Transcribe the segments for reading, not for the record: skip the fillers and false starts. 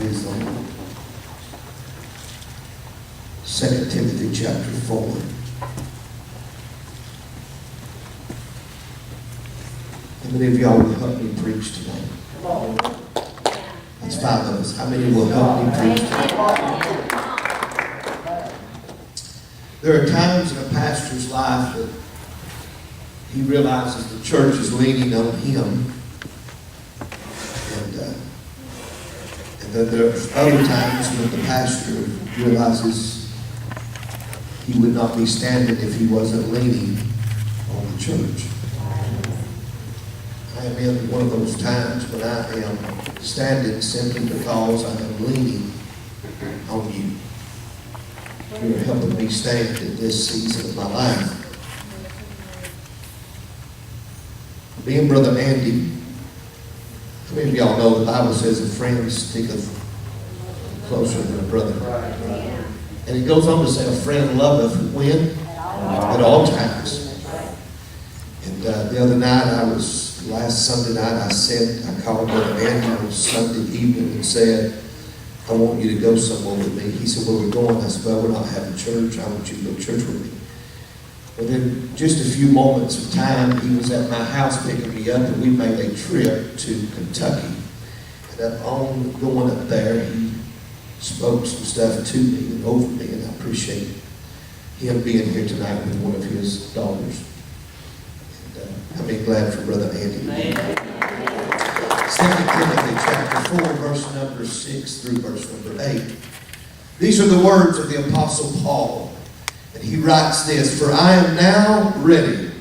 is 2 Timothy chapter 4. How many of y'all will help me preach tonight? That's 5 of us. How many will help me preach tonight? There are times in a pastor's life that he realizes the church is leaning on him. And then there are other times when the pastor realizes he would not be standing if he wasn't leaning on the church. I am in one of those times when I am standing simply because I am leaning on you. You are helping me stand in this season of my life. Me and Brother Andy, how many of y'all know the Bible says a friend sticketh closer than a brother? And it goes on to say a friend loveth when? At all times. And the other night, last Sunday night, I called Brother Andy on Sunday evening and said, I want you to go somewhere with me. He said, where we're going? I said, well, we're not having church. I want you to go to church with me. Within just a few moments of time, he was at my house picking me up, and we made a trip to Kentucky. And on going up there, he spoke some stuff to me and over me, and I appreciate him being here tonight with one of his daughters. And I'm glad for Brother Andy. 2 Timothy chapter 4, verse number 6 through verse number 8. These are the words of the Apostle Paul. And he writes this, for I am now ready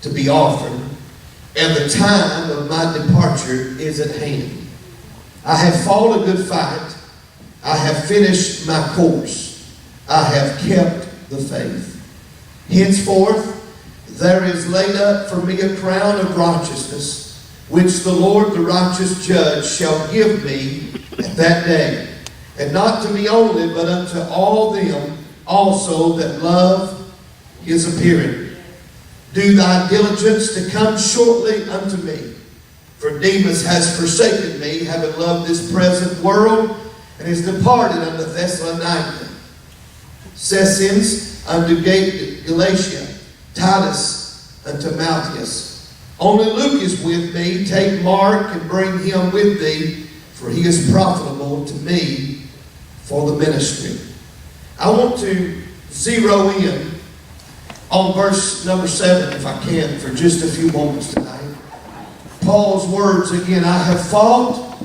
to be offered, and the time of my departure is at hand. I have fought a good fight. I have finished my course. I have kept the faith. Henceforth, there is laid up for me a crown of righteousness, which the Lord, the righteous judge, shall give me at that day. And not to me only, but unto all them also that love his appearing. Do thy diligence to come shortly unto me. For Demas has forsaken me, having loved this present world, and is departed unto Thessalonica. Crescens unto Galatia, Titus unto Malchus. Only Luke is with me. Take Mark and bring him with thee, for he is profitable to me for the ministry. I want to zero in on verse number 7, if I can, for just a few moments tonight. Paul's words again, I have fought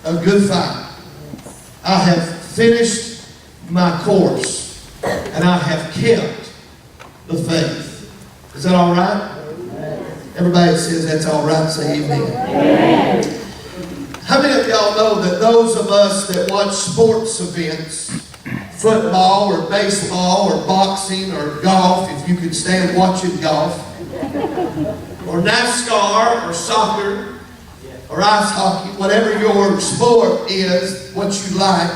a good fight. I have finished my course, and I have kept the faith. Is that all right? Everybody says that's all right, say amen. Amen. How many of y'all know that those of us that watch sports events, football or baseball or boxing or golf, if you could stand watching golf, or NASCAR or soccer or ice hockey, whatever your sport is, what you like,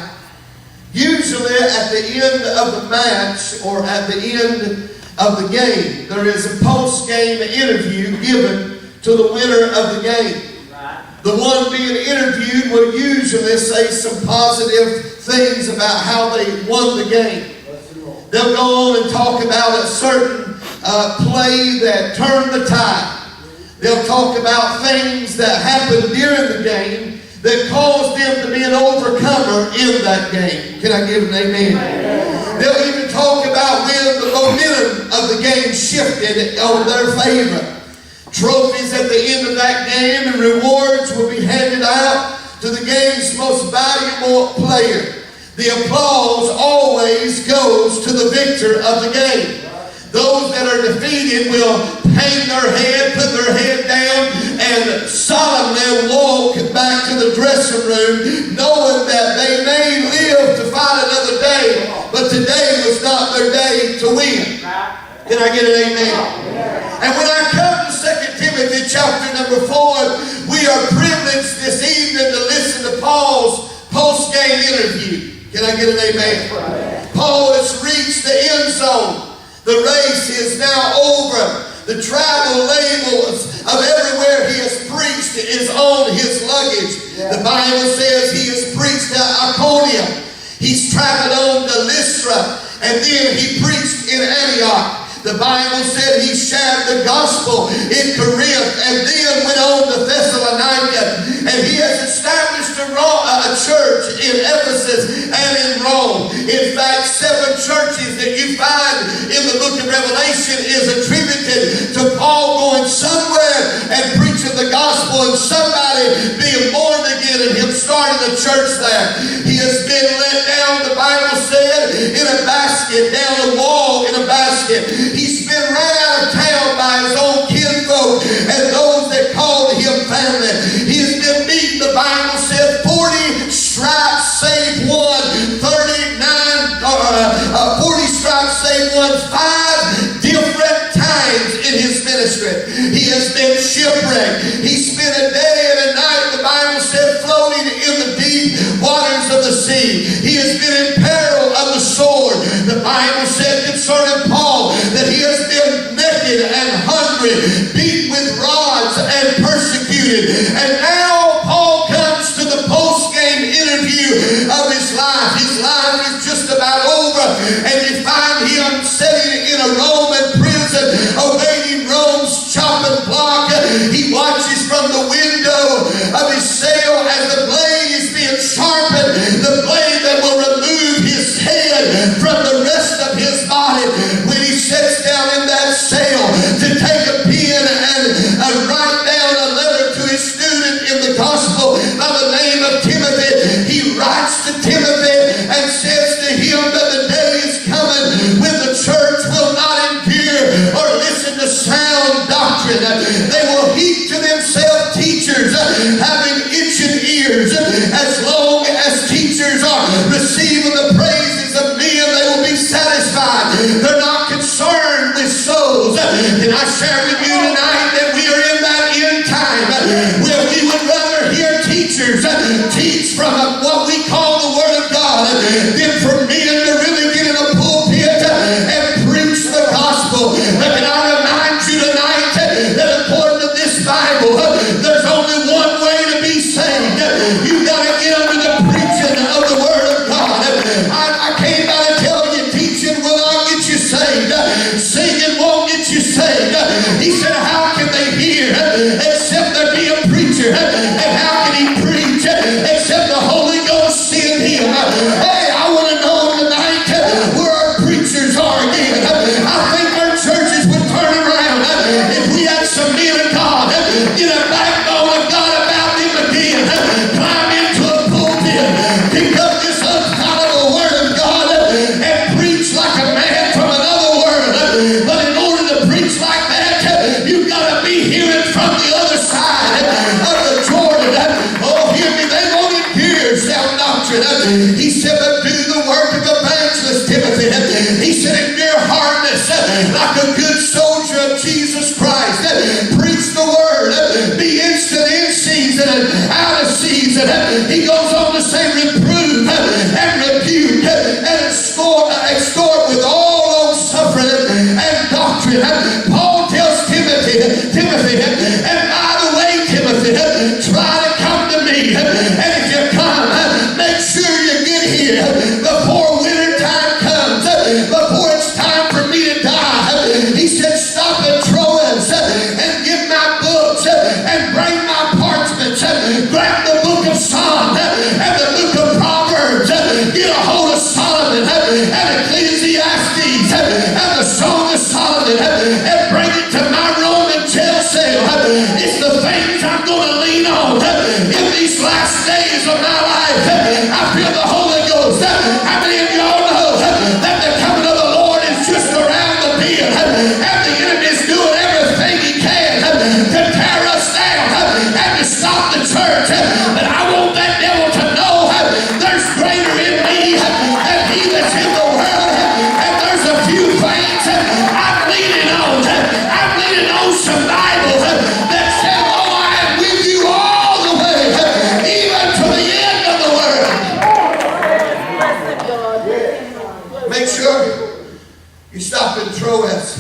usually at the end of the match or at the end of the game, there is a post-game interview given to the winner of the game. The one being interviewed will usually say some positive things about how they won the game. They'll go on and talk about a certain play that turned the tide. They'll talk about things that happened during the game that caused them to be an overcomer in that game. Can I give an amen? They'll even talk about when the momentum of the game shifted on their favor. Trophies at the end of that game and rewards will be handed out to the game's most valuable player. The applause always goes to the victor of the game. Those that are defeated will hang their head, put their head down, and solemnly walk back to the dressing room, knowing that they may live to fight another day, but today was not their day to win. Can I get an amen? And when I come to 2 Timothy chapter number 4, we are privileged this evening to listen to Paul's post-game interview. Can I get an amen? Paul has reached the end zone. The race is now over. The travel labels of everywhere he has preached is on his luggage. The Bible says he has preached to Iconium. He's traveled on to Lystra, and then he preached in Antioch. The Bible said he shared the gospel in Corinth and then went on to Thessalonica. And he has established a church in Ephesus and in Rome. In fact, 7 churches that you find in the book of Revelation is attributed to Paul going somewhere and preaching the gospel and somebody being born again and him starting a church there. He has been let down, the Bible said, in a basket, down a wall in a basket. He's been ran out of town by his own kinfolk and those that called him family. He has been beaten, the Bible said, 40 stripes save one, 40 stripes save one, 5 different times in his ministry. He has been shipwrecked. He spent a day and a night, the Bible said, floating in the deep waters of the sea. He has been in peril of the sword. The Bible said concerning Paul that he has been naked and hungry, beaten with rods and persecuted. And now Paul comes to the post-game interview of his life. His life is just about over, and you find him sitting in a Roman prison awaiting Rome's chopping block. He watches from the window of his cell as the blade is being sharpened, the blade that will remove his head from the rest of his body. When he sits down in that cell to take a pen and write down a letter to his student in the gospel by the name of Timothy, he writes to Timothy and says to him that the day is coming when the church will not endure or listen to sound doctrine. They will heap to themselves teachers having itching ears. As long as teachers are receiving the praises of men, they will be satisfied. They're not concerned with souls. And I share with you tonight that we are in that end time where we would rather hear teachers teach from what we call the Word of God than for men to really get in a pulpit and preach the gospel. But can I remind you tonight that according to this Bible, there's only one way to be saved. You've got to get under the preaching of the Word of God. I came by to tell you, teaching will not get you saved. Singing won't get you saved. He said, how can they hear except there be a preacher? And how can he preach except the Holy Ghost send him? Hey, I want to know tonight where our preachers are again. I think our churches would turn around if we had some men of God get a backbone of God about them again. Climb into a pulpit, pick up this unfallible Word of God and preach like a man from another world. But in order to preach like that, you've got to be hearing from the other side of the Jordan. Oh, hear me, they won't hear sound doctrine. He said, but do the work of evangelist, Timothy. He said, endure hardness like a good soldier of Jesus Christ. Preach the Word. Be instant in season and out of season. He goes on to say, reprove and rebuke and extort with all long suffering and doctrine. Paul tells Timothy, and by the way, Timothy, try to come to me. And if you come, make sure you get here before winter time comes, before it's time for me to die. He said, stop at Troas and get my books and bring my parchments. Grab the book of Psalms and the book of Proverbs. Get a hold of Solomon and Ecclesiastes and the Song of Solomon and bring it to my Roman jail cell. It's the things I'm going to lean on in these last days of my life. I feel the Holy Ghost. How many of y'all know that the coming of the Lord is just around the bend and the enemy's doing everything he can to tear us down and to stop the church? But I want that devil to know there's greater in me than he that's in the world. And there's a few things I'm leaning on. I'm leaning on some Bible that says, oh, I am with you all the way, even to the end of the world. Make sure you stop in Troas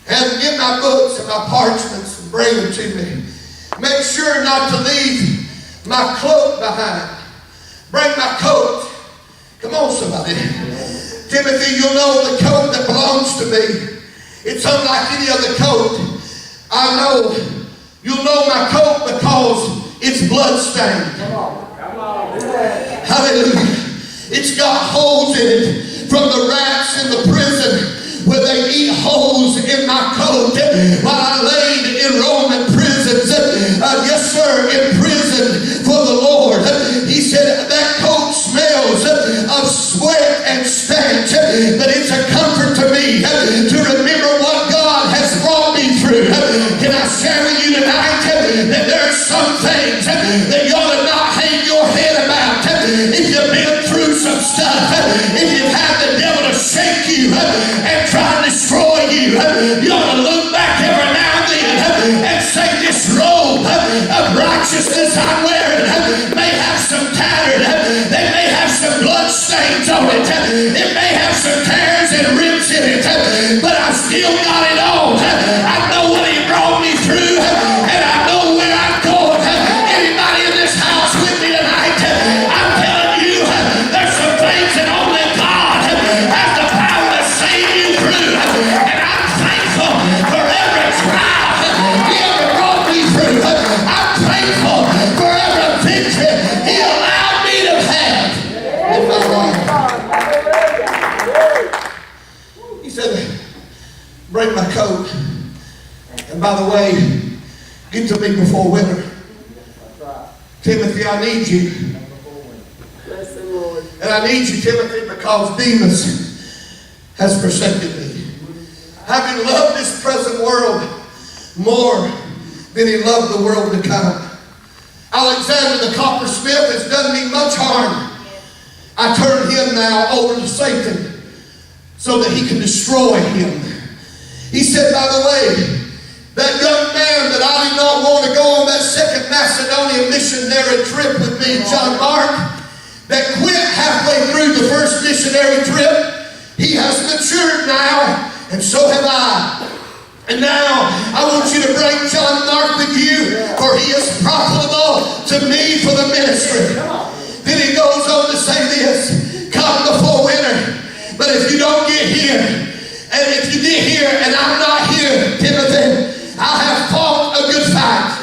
and get my books and my parchments and bring them to me. Make sure not to leave my cloak behind. Bring my coat. Come on, somebody. Timothy, you'll know the coat that belongs to me. It's unlike any other coat. I know. You'll know my coat because it's bloodstained. Hallelujah. It's got holes in it from the rats in the prison where they eat holes in my coat while I laid in Roman prisons. Yes, sir, in prison for the Lord. He said that coat smells of sweat and stench, but it's a comfort to me to remember what God has brought me through. Can I share with you tonight that there are some things that you ought to not hang your head about? If you've been through some stuff, if you've had the devil to shake you and try to destroy you, you ought to look back every now and then and say, this robe of righteousness I'm wearing may have some tattered, they may have some blood stains on it, it may have some tears and rips in it, but I've still got it on. I know what he brought me through, and I know where I'm going. Anybody in this house with me tonight? I'm telling you, there's some things that only God has the power to save you through, and I'm thankful for every trial he ever brought me through. I'm thankful for every victory he allowed me to have in my life. He said, bring my coat. And by the way, get to me before winter. Timothy, I need you. Bless the Lord. And I need you, Timothy, because Demas has forsaken me. Having loved this present world more than he loved the world to come. Alexander the coppersmith has done me much harm. I turn him now over to Satan so that he can destroy him. He said, by the way, that young man that I did not want to go on that second Macedonian missionary trip with me, John Mark, that quit halfway through the first missionary trip, he has matured now, and so have I. And now I want you to bring John Mark with you, for he is profitable to me for the ministry. Then he goes on to say this, come before winter, but if you don't get here, and if you get here and I'm not here, Timothy, I have fought a good fight.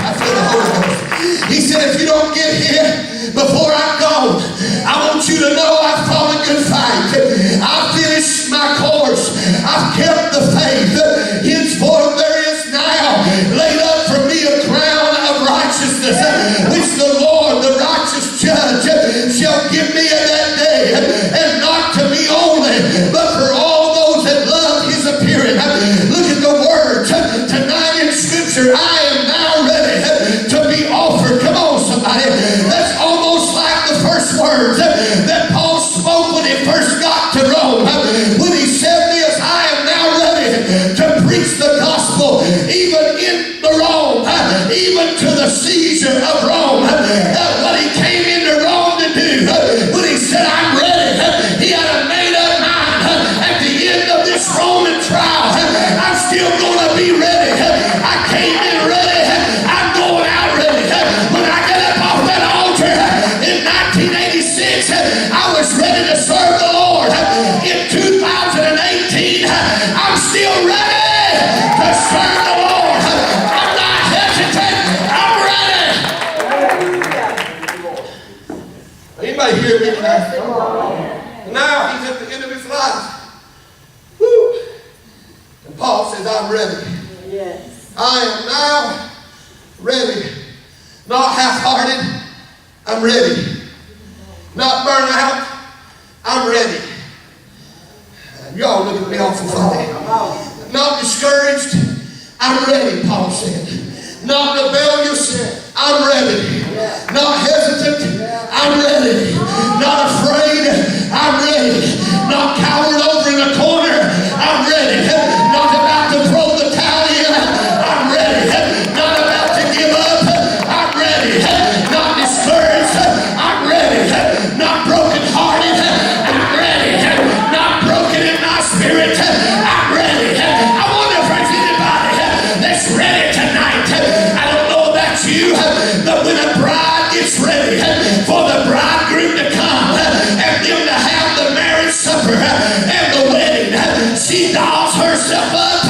I feel the Holy Ghost. He said, if you don't get here before I'm gone, I want you to know I've fought a good fight. I've finished my course. I've kept the faith. Henceforth there is now laid up for me a crown of righteousness, which the Lord, the righteous judge, shall give me in that day, and not to me only, but for all those that love his appearing. Look at the words tonight in Scripture. I am now ready to be offered. Come on, somebody. That's almost like the first words that Paul spoke when he first got to Rome. When he said this, I am now ready to preach the gospel, even in the Rome, even to the Caesar of Rome. What he came into Rome to do, when he said, I'm ready, he had a made up mind. At the end of this Roman trial, I'm still going to be ready. I came in ready. I'm going out ready. When I get up off that altar in 1986, I was ready to serve the Lord. In 2018, I'm still ready to serve the Lord. I'm not hesitant. I'm ready. Anybody hear me tonight? Now he's at the end of his life. Woo. And Paul says, I'm ready. Yes. I am now ready. Not half-hearted. I'm ready. Not burnt out. I'm ready. Y'all look at me awful funny. Not discouraged. I'm ready, Paul said. Not rebellious. I'm ready. Not hesitant. I'm ready. Not afraid. I'm ready. Not cowered over in a corner. I'm ready. Not about to throw the towel in. I'm ready. Not about to give up. I'm ready. Not discouraged. I'm ready. Not brokenhearted. I'm ready. Not broken in my spirit. I'm ready. I wonder if there's anybody that's ready tonight. I don't know about you. But when a bride gets ready for the bridegroom to come and them to have the marriage supper and the wedding, she dolls herself up,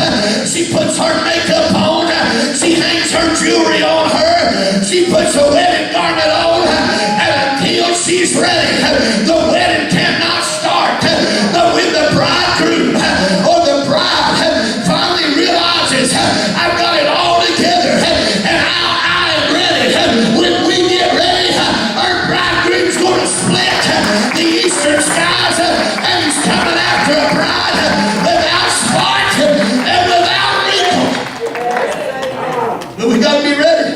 she puts her makeup on, she hangs her jewelry on her, she puts a wedding garment on, and until she's ready, the wedding cannot start. But when the bridegroom or the bride finally realizes, I've got it all together and I am ready, when we get ready, our bridegroom's going to split the eastern skies, and he's coming after a bride without spot and without wrinkle. But we got to be ready.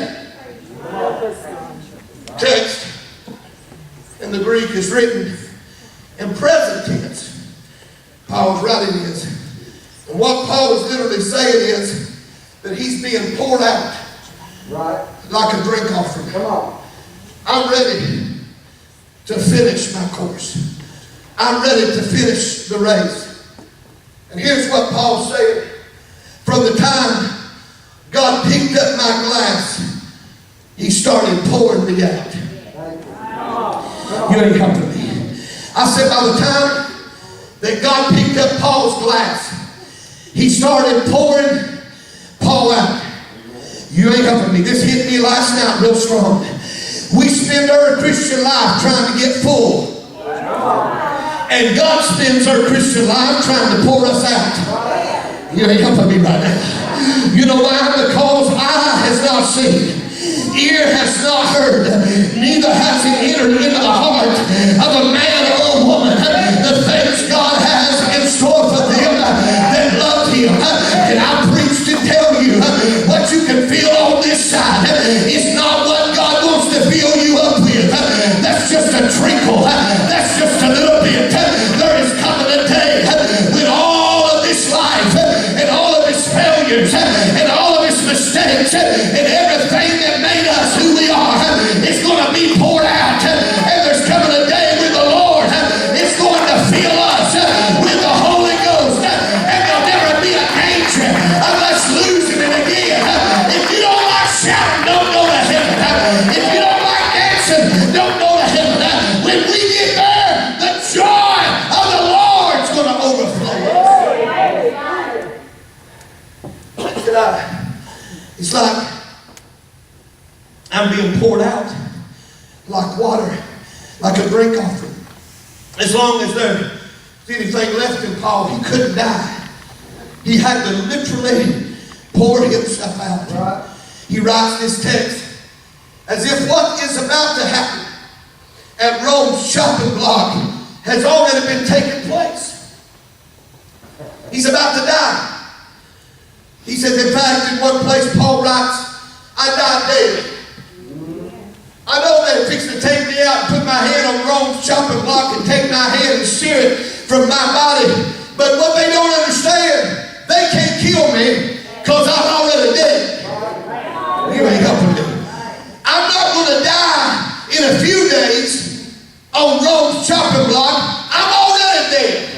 Text in the Greek is written in present tense. Paul's writing is. And what Paul is literally saying is that he's being poured out like a drink offering. Come on. I'm ready to finish my course. I'm ready to finish the race. And here's what Paul said. From the time God picked up my glass, he started pouring me out. You ain't helping me. I said by the time that God picked up Paul's glass, he started pouring Paul out. You ain't helping me. This hit me last night real strong. We spend our Christian life trying to get full. And God spends our Christian life trying to pour us out. You ain't helping me right now. You know why? Because eye has not seen, ear has not heard, neither has it entered into the heart of a man or a woman the things God has in store for them that love Him. And I preach to tell you what you can feel on this side is not what God wants to fill you up with. That's just a trickle. That's just a little bit. There is coming a day when all of this life and all of its failures and all of its mistakes and everything that made us who we are is going to be poured out. And there's coming a day when the Lord is going to fill us with the Holy Ghost. And there'll never be a danger of us losing it again. If you don't like shouting, don't go to heaven. If you don't like dancing, don't go to heaven. When we get there, the joy of the Lord's going to overflow us. It's like I'm being poured out like water, like a drink offering. As long as there's anything left in Paul, he couldn't die. He had to literally pour himself out. Right. He writes this text as if what is about to happen at Rome's chopping block has already been taking place. He's about to die. He says, in fact, in one place Paul writes, I die daily. I know they're fixing to take me out and put my head on Rome's chopping block and take my head and shear it from my body. But what they don't understand, they can't kill me because I'm already dead. You ain't helping me. I'm not going to die in a few days on Rome's chopping block. I'm already dead.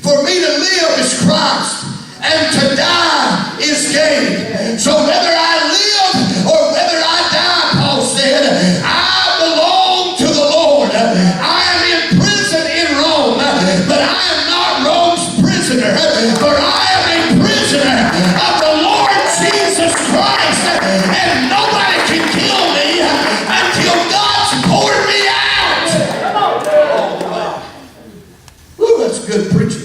For me to live is Christ, and to die is gain. So whether I live or whether I die, Paul said, I belong to the Lord. I am in prison in Rome, but I am not Rome's prisoner, for I am a prisoner of the Lord Jesus Christ, and nobody can kill me until God's poured me out. Ooh, that's good preaching.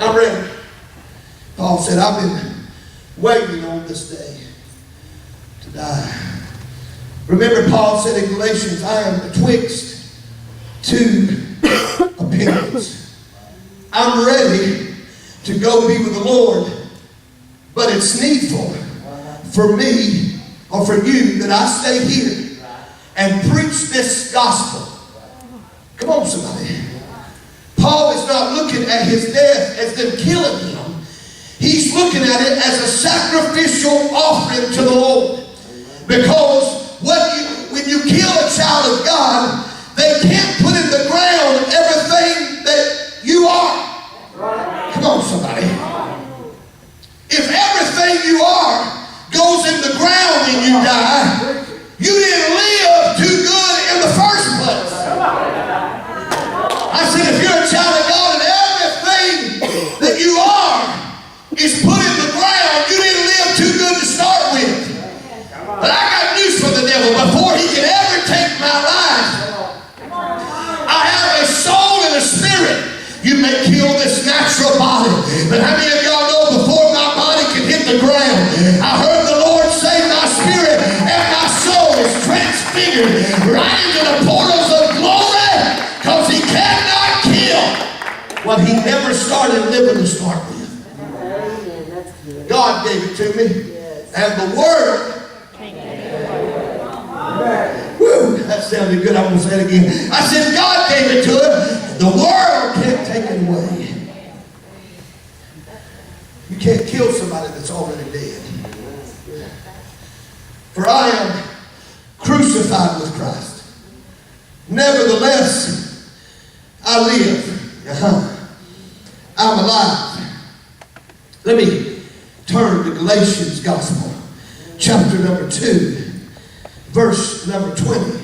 I'm ready. Paul said, I've been waiting on this day to die. Remember, Paul said in Galatians, I am betwixt two opinions. I'm ready to go be with the Lord, but it's needful for me or for you that I stay here and preach this gospel. Come on, somebody. Paul is not looking at his death as them killing him. He's looking at it as a sacrificial offering to the Lord. Because when you kill a child of God, they can't put in the ground everything that you are. Come on, somebody. If everything when you die, you didn't live too good in the first place. I said, if you're a child of God and everything that you are is put in the ground, you didn't live too good to start with. But I got news for the devil. Before he can ever take my life, I have a soul and a spirit. You may kill this natural body, but how many of y'all know before my body can hit the ground, I heard the Lord say my spirit and my soul is transfigured right into the portals of glory, because he cannot kill what he never started living to start with. Amen. That's good. God gave it to me. Yes. And the Word. Woo, that sounded good. I'm going to say it again. I said God gave it to him. The world can't take it away. You can't kill somebody that's already dead. For I am crucified with Christ. Nevertheless, I live. I'm alive. Let me turn to Galatians Gospel, chapter number 2, verse number 20.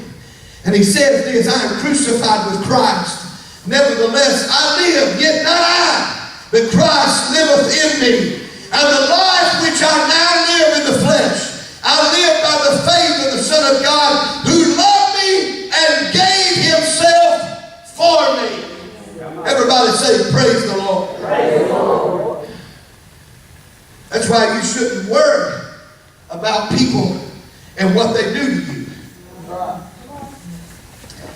And he says this, I am crucified with Christ. Nevertheless, I live, yet not I, but Christ liveth in me. And the life which I now live in the flesh, I live by the faith of the Son of God, who loved me and gave himself for me. Everybody say, praise the Lord. Praise the Lord. That's why you shouldn't worry about people and what they do to you.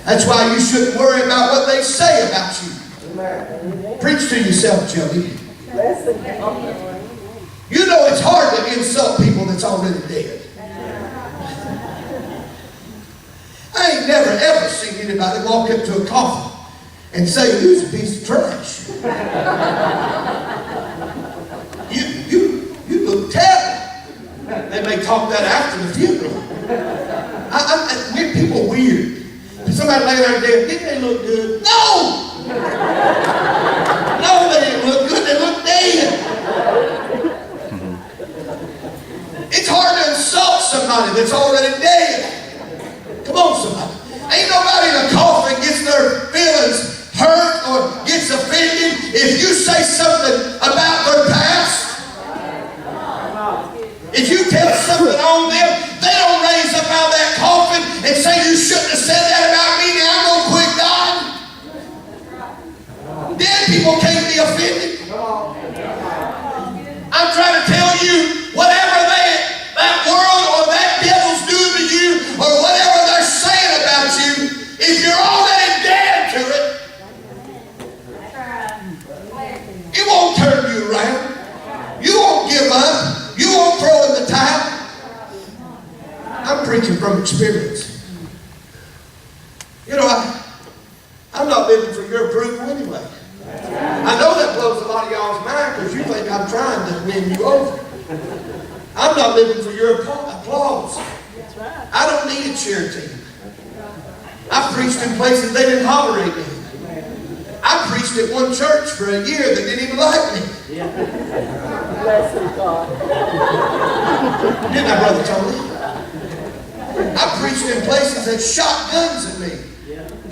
That's why you shouldn't worry about what they say about you. Preach to yourself, Joey. Bless the Lord. You know it's hard to insult people that's already dead. I ain't never ever seen anybody walk up to a coffin and say, "You's a piece of trash." You look terrible. They may talk that after the funeral. We're people weird. If somebody lay there dead, didn't they look good? No! No, they didn't look good. They look dead. It's hard to insult somebody that's already dead. Come on, somebody. Ain't nobody in a coffin gets their feelings hurt or gets offended if you say something about their past. If you tell something on them, they don't raise up out of that coffin and say, "You shouldn't have said that about me, now I'm going to quit God." Dead people can't be offended. I'm trying to tell you, whatever that world or that devil's doing to you, or whatever they're saying about you, if you're already dead to it, it won't turn you around. You won't give up. You won't throw in the towel. I'm preaching from experience. You know, I'm not living for your approval anyway. I know that blows a lot of y'all's mind because you think I'm trying to win you over. I'm not living for your applause. I don't need a cheer team. I've preached in places they didn't tolerate me. I preached at one church for a year that didn't even like me. Bless the God. Didn't I, Brother Tony? I preached in places that shot guns at me.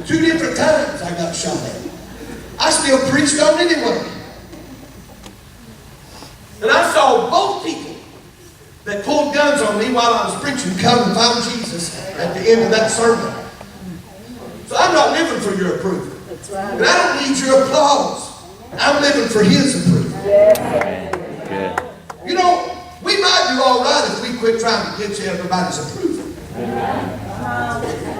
2 different times I got shot at. I still preached on it anyway. And I saw both people that pulled guns on me while I was preaching come and found Jesus at the end of that sermon. So I'm not living for your approval. That's right. And I don't need your applause. I'm living for his approval. Yes. You know, we might do all right if we quit trying to get you everybody's approval.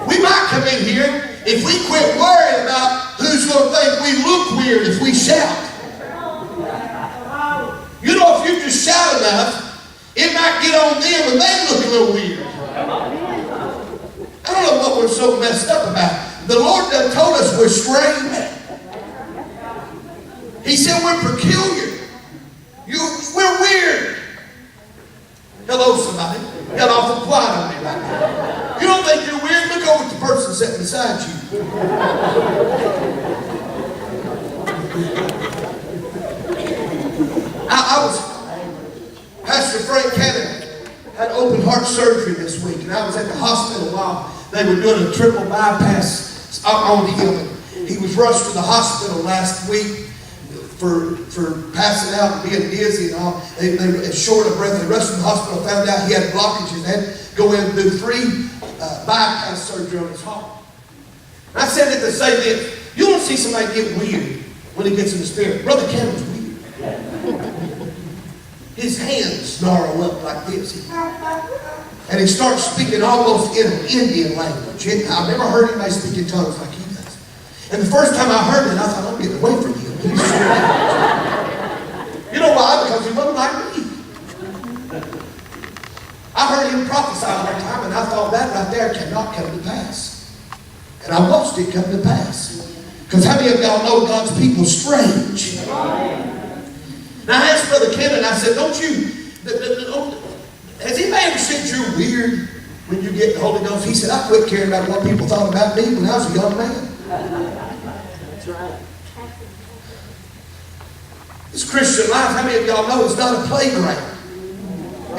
We might come in here if we quit worrying about who's going to think we look weird if we shout. You know, if you just shout enough, it might get on them and they look a little weird. I don't know what we're so messed up about. The Lord done told us we're strange. He said we're peculiar. We're weird. Hello, somebody. Got awful quiet on me right now. You don't think you're weird? Look over at the person sitting beside you. I was, Pastor Frank had open heart surgery this week, and I was at the hospital while they were doing a triple bypass on him. He was rushed to the hospital last week for passing out and being dizzy and all. They were short of breath. They rushed to the hospital, found out he had blockages. They had to go in and do 3 bypass surgery on his heart. I said it to say this: you don't see somebody get weird when he gets in the spirit. Brother Cameron's weird. His hands snarl up like this. And he starts speaking almost in an Indian language. I've never heard anybody speak in tongues like he does. And the first time I heard it, I thought, I'm getting away from him. You know why? Because he wasn't like me. I heard him prophesy one time, and I thought that right there cannot come to pass. And I watched it come to pass. Because how many of y'all know God's people strange? And I asked Brother Kevin, I said, has anybody ever said you're weird when you get the Holy Ghost? He said, I quit caring about what people thought about me when I was a young man. That's right. This Christian life, how many of y'all know it's not a playground?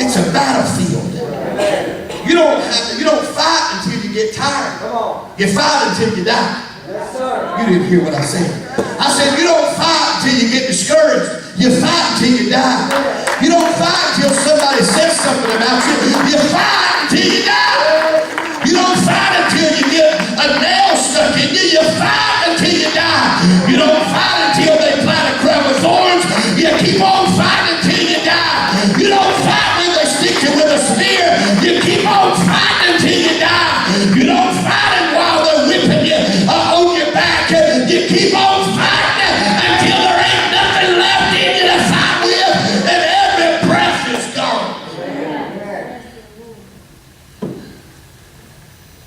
It's a battlefield. You don't fight until you get tired. You fight until you die. You didn't hear what I said. I said you don't fight until you get discouraged. You fight until you die. You don't fight until somebody says something about you. You fight until you die. You don't fight until you get a nail stuck in you. You fight until you die. You don't fight until they plant a crown of thorns. You keep on fighting until you die. You don't fight when they stick you with a spear. You keep on fighting until you die. You don't fight it while they're whipping you on your back. You keep on fighting until there ain't nothing left in you to fight with, and every breath is gone.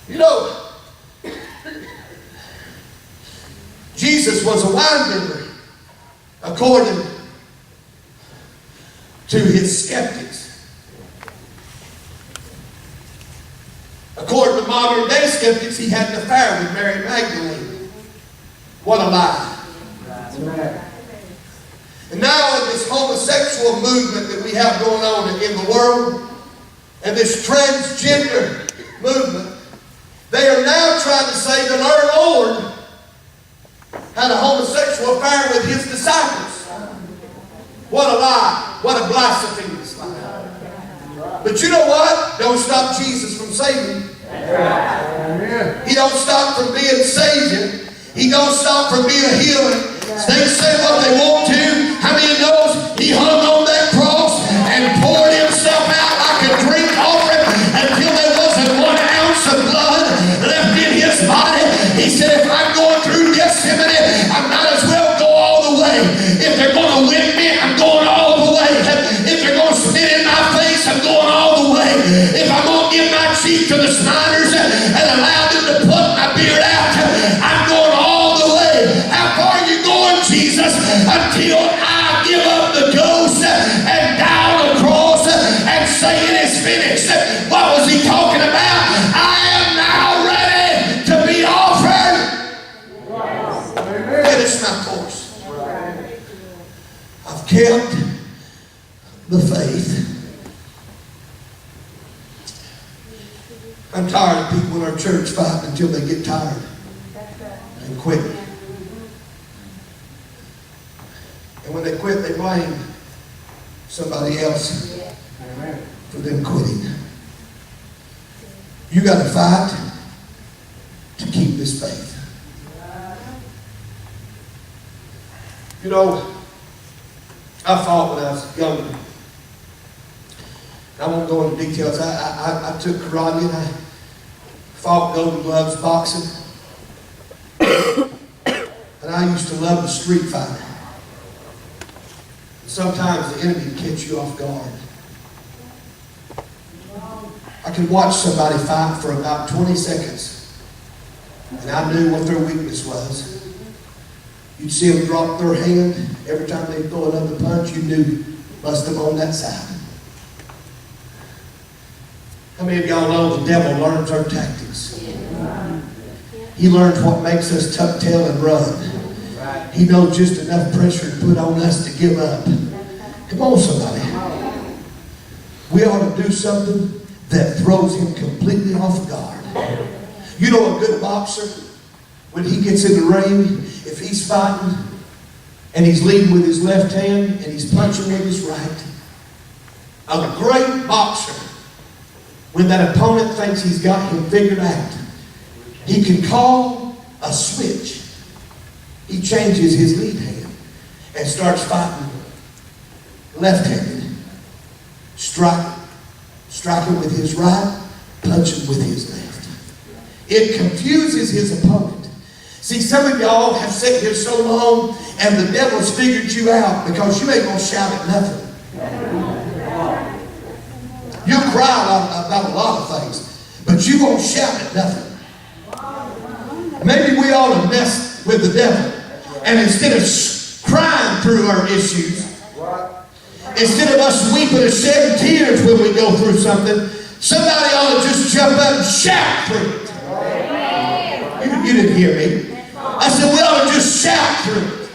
You know, Jesus was a winebibber, according to his skeptics. According to modern day skeptics, he had an affair with Mary Magdalene. What a lie. And now in this homosexual movement that we have going on in the world, and this transgender movement, they are now trying to say that our Lord had a homosexual affair with his disciples. What a lie. What a blasphemous lie. But you know what? Don't stop Jesus from saving. He don't stop from being Savior. He don't stop from being a healer. They say what they want to. How many knows he hung on that cross and poured himself out like a drink offering until there wasn't 1 ounce of blood left in his body? He said, if I'm going through Gethsemane, I might as well go all the way. If they're going to whip me, I'm going all the way. If they're going to spit in my face, I'm going all the way. If I'm going to give my cheek to the Snyder's and allow them to pluck my beard out, I'm going all the way. How far are you going, Jesus? Until I give up the ghost and die on the cross and say it is finished. What was he talking about? I am now ready to be offered. Finish my course. I've kept the faith. I'm tired of people in our church fighting until they get tired and quit. And when they quit, they blame somebody else for them quitting. You got to fight to keep this faith. You know, I fought when I was younger. I won't go into details. I took karate and I fought Golden Gloves boxing. And I used to love the street fighting. Sometimes the enemy can catch you off guard. I could watch somebody fight for about 20 seconds. And I knew what their weakness was. You'd see them drop their hand. Every time they throw another punch, you knew must have on that side. How many of y'all know the devil learns our tactics? He learns what makes us tuck tail and run. He knows just enough pressure to put on us to give up. Come on, somebody. we ought to do something that throws him completely off guard. You know a good boxer, when he gets in the ring, if he's fighting and he's leading with his left hand and he's punching with his right, a great boxer, when that opponent thinks he's got him figured out, he can call a switch. He changes his lead hand and starts fighting left-handed, striking with his right, punching with his left. It confuses his opponent. See, some of y'all have sat here so long and the devil's figured you out because you ain't going to shout at nothing. You'll cry about a lot of things, but you won't shout at nothing. Maybe we ought to mess with the devil, and instead of crying through our issues, instead of us weeping and shedding tears when we go through something, somebody ought to just jump up and shout through it. You didn't hear me. I said we ought to just shout through it.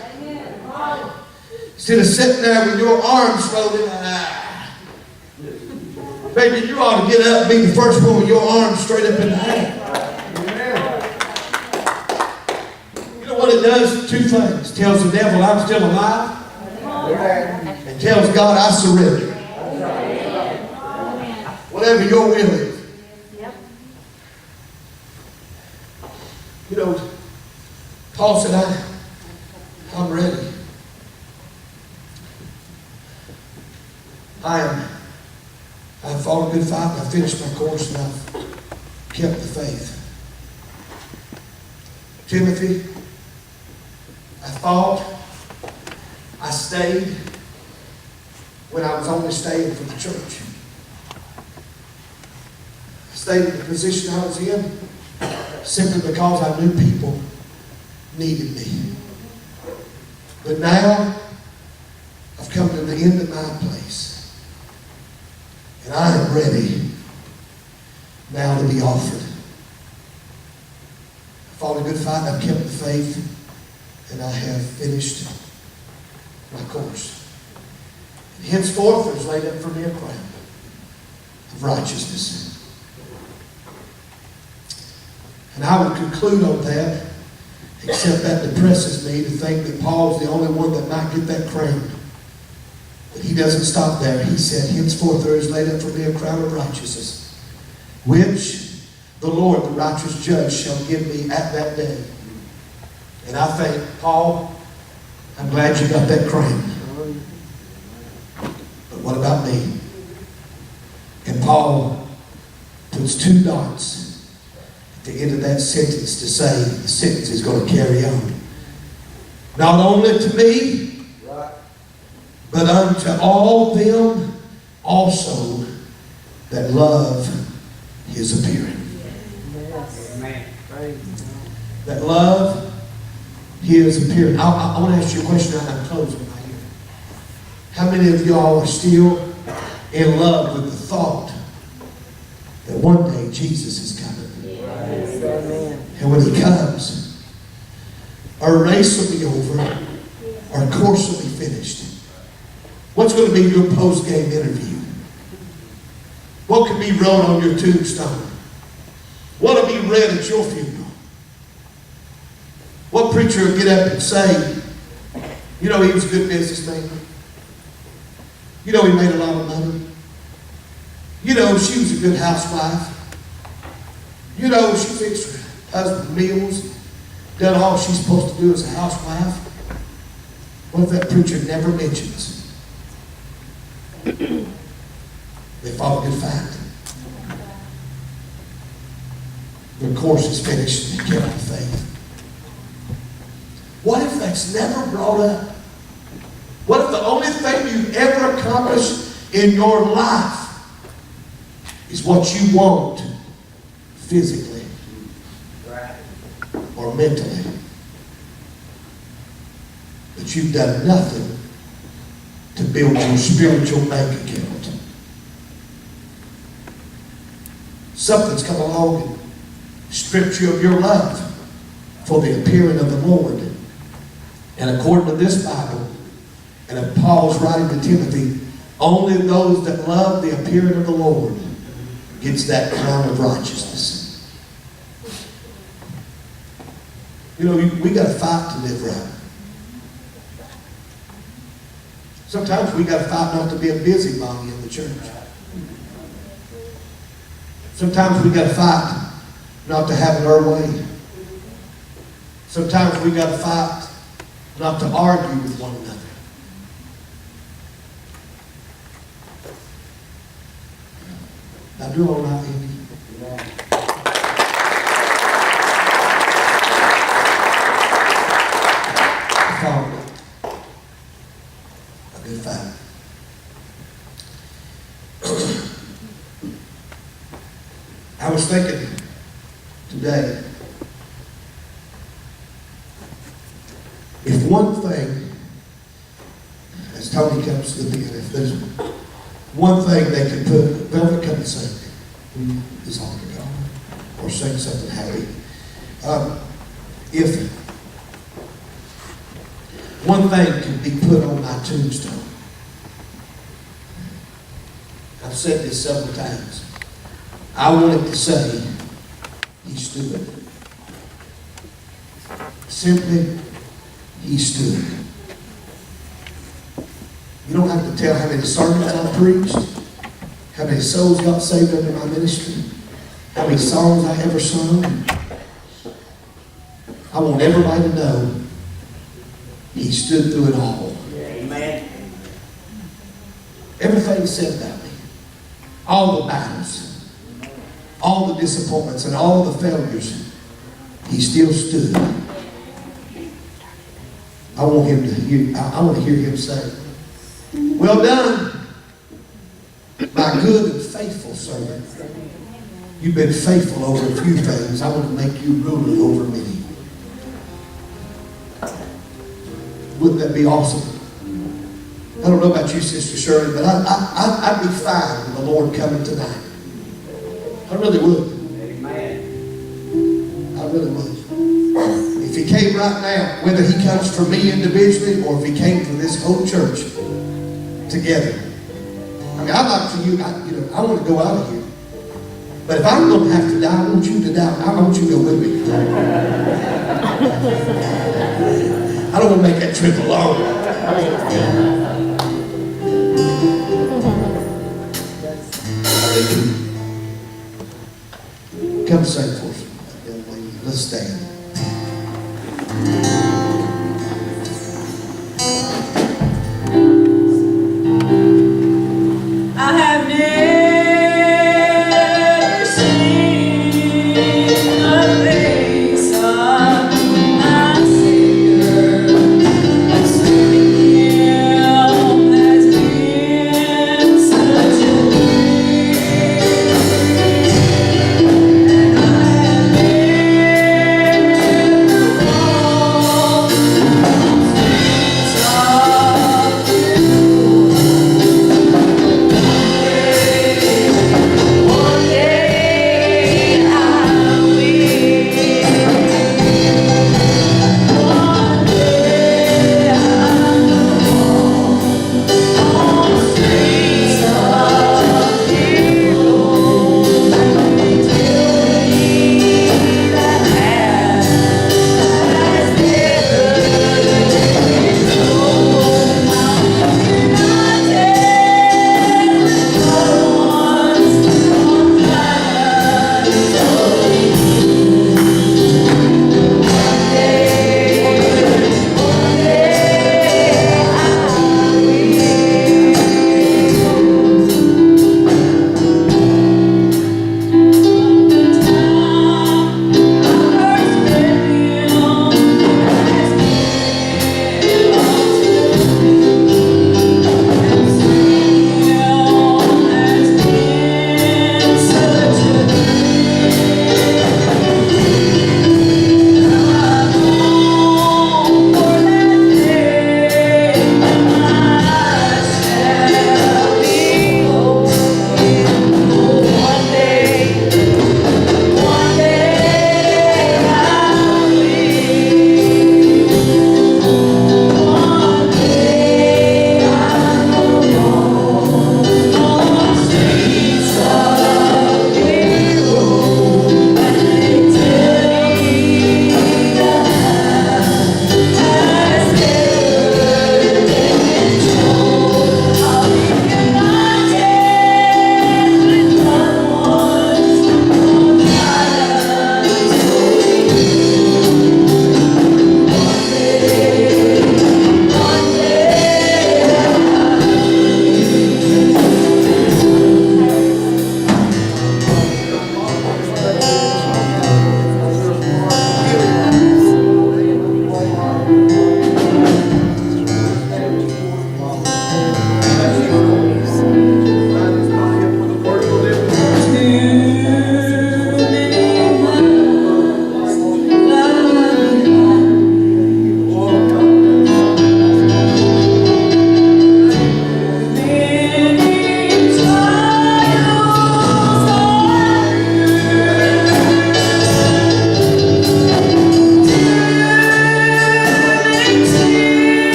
Instead of sitting there with your arms folded. Baby, you ought to get up and be the first one with your arms straight up in the air. You know what it does? Two things. It tells the devil I'm still alive. And tells God I surrender. Whatever your will is. You know, Paul said, I'm ready. I've fought a good fight, I've finished my course, and I've kept the faith. Timothy, I fought, I stayed when I was only staying for the church. I stayed in the position I was in simply because I knew people needed me. But now, I've come to the end of my place. And I am ready now to be offered. I fought a good fight, I've kept the faith, and I have finished my course. And henceforth there's laid up for me a crown of righteousness. And I would conclude on that, except that depresses me to think that Paul's the only one that might get that crown. But he doesn't stop there. He said, henceforth there is laid up for me a crown of righteousness, which the Lord, the righteous judge, shall give me at that day. And I think, Paul, I'm glad you got that crown. But what about me? And Paul puts two dots at the end of that sentence to say the sentence is going to carry on. Not only to me, but unto all them also that love his appearing. That love his appearing. I want to ask you a question and I'm closing right here. How many of y'all are still in love with the thought that one day Jesus is coming? And when he comes, our race will be over, our course will be finished. What's going to be your post-game interview? What could be wrote on your tombstone? What will be read at your funeral? What preacher will get up and say, you know, he was a good businessman. You know, he made a lot of money. You know, she was a good housewife. You know, she fixed her husband meals, done all she's supposed to do as a housewife. What if that preacher never mentions they fought a good fight? Their course is finished and they kept the faith. What if that's never brought up? What if the only thing you've ever accomplished in your life is what you want physically or mentally? But you've done nothing to build your spiritual bank account. Something's come along and stripped you of your love for the appearing of the Lord. And according to this Bible, and if Paul's writing to Timothy, Only those that love the appearing of the Lord gets that crown of righteousness. You know, we got to fight to live right. Sometimes we got to fight not to be a busybody in the church. Sometimes we got to fight not to have it our way. Sometimes we got to fight not to argue with one another. Now do all right, Andy. Father, a good fight. I was thinking today, if one thing, as Tony comes to the end, if there's one thing they could put, velvet come and sing, is on the God, or sing something happy. If one thing could be put on my tombstone, I've said this several times, I wanted to say, he stood. Simply, he stood. You don't have to tell how many sermons I preached, how many souls got saved under my ministry, how many songs I ever sung. I want everybody to know he stood through it all. Amen. Everything said about me, all the battles, all the disappointments, and all the failures, he still stood. I want him to hear. I want to hear him say, "Well done, my good and faithful servant. You've been faithful over a few things. I want to make you ruler over many." Wouldn't that be awesome? I don't know about you, Sister Shirley, but I'd be fine with the Lord coming tonight. I really would. Amen. I really would. If he came right now, whether he comes for me individually or if he came for this whole church together. I mean, I'd like for you, I want to go out of here. But if I'm going to have to die, I want you to die. I want you to go with me. I don't want to make that trip alone. Come sing for us, young lady. Let's stand. I have never seen the face of my Savior. Serving Him has been such a dream, and I have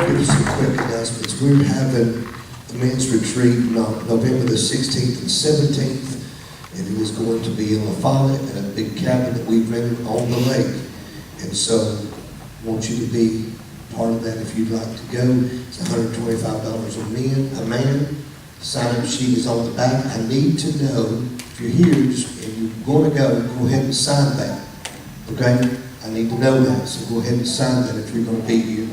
give you some quick announcements. We're having a men's retreat on November the 16th and 17th. And it is going to be in La Follette at a big cabin that we've rented on the lake. And so I want you to be part of that if you'd like to go. It's $125 a man. Sign-up sheet is on the back. I need to know if you're here and you're going to go ahead and sign that. Okay? I need to know that. So go ahead and sign that if you're going to be here.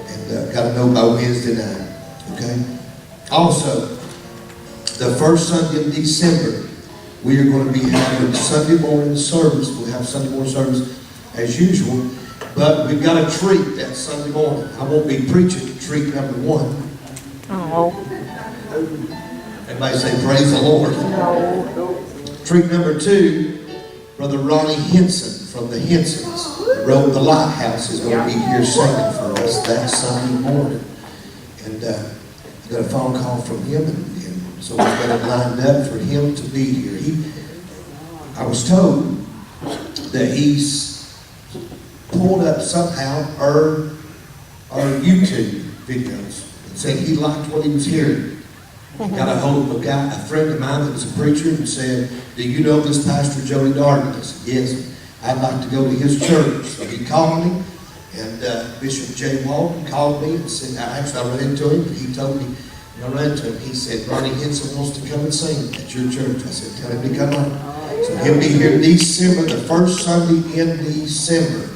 And got to know by Wednesday night. Okay? Also, the first Sunday of December, we are going to be having Sunday morning service. We'll have Sunday morning service as usual. But we've got a treat that Sunday morning. I won't be preaching treat number 1. Oh, Everybody say, praise the Lord. no. Treat number 2, Brother Ronnie Henson from the Hensons, that wrote The Lighthouse, is going to be here singing for us that Sunday morning. And I got a phone call from him, and so we've got it lined up for him to be here. I was told that he's pulled up somehow our YouTube videos and said he liked what he was hearing. Got a hold of a friend of mine that was a preacher, and said, do you know this Pastor Joey Darden? I said, yes, I'd like to go to his church. So he called me, and Bishop J. Walton called me and said, I ran into him, and he told me, when I ran into him, he said, Ronnie Henson wants to come and sing at your church. I said, tell him to come on. So he'll be here in December, the first Sunday in December.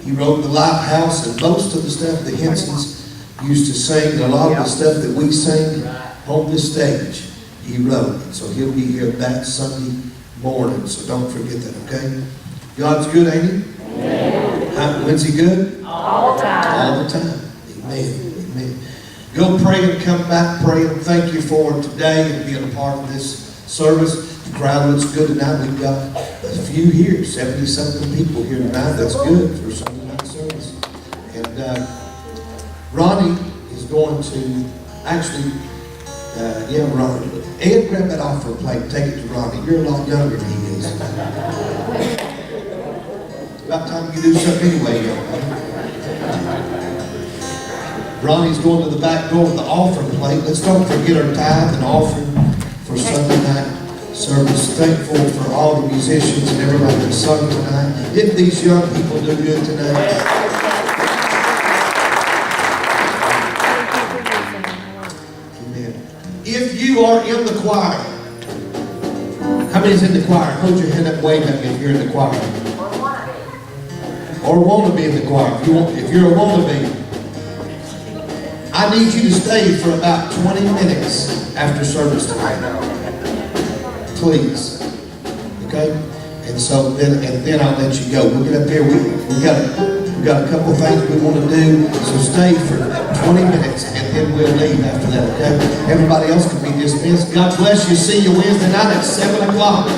He wrote The Lighthouse, and most of the stuff the Hensons used to sing, and a lot of the stuff that we sing on this stage, he wrote. And so he'll be here that Sunday morning, so don't forget that, okay? God's good, ain't he? Amen. When's he good? All the time. All the time. Amen. Amen. Go pray and come back praying. Thank you for today and being a part of this service. The crowd looks good tonight. We've got a few here, 70-something people here tonight. That's good for Sunday night service. And Ronnie is going to actually, Ronnie. Ed, grab that offering plate. Take it to Ronnie. You're a lot younger than he is. About time you do something anyway, young man. Ronnie's going to the back door with the offering plate. Let's don't forget our tithe and offering for Sunday night service. Thankful for all the musicians and everybody that sung tonight. Didn't these young people do good tonight? Amen. If you are in the choir, how many's in the choir? Hold your hand up, wave at me if you're in the choir. Or want to be in the choir. If you're a wannabe, I need you to stay for about 20 minutes after service tonight. Please. Okay? And so then I'll let you go. We'll get up there. We got a couple of things we want to do. So stay for 20 minutes and then we'll leave after that. Okay? Everybody else can be dismissed. God bless you. See you Wednesday night at 7 o'clock.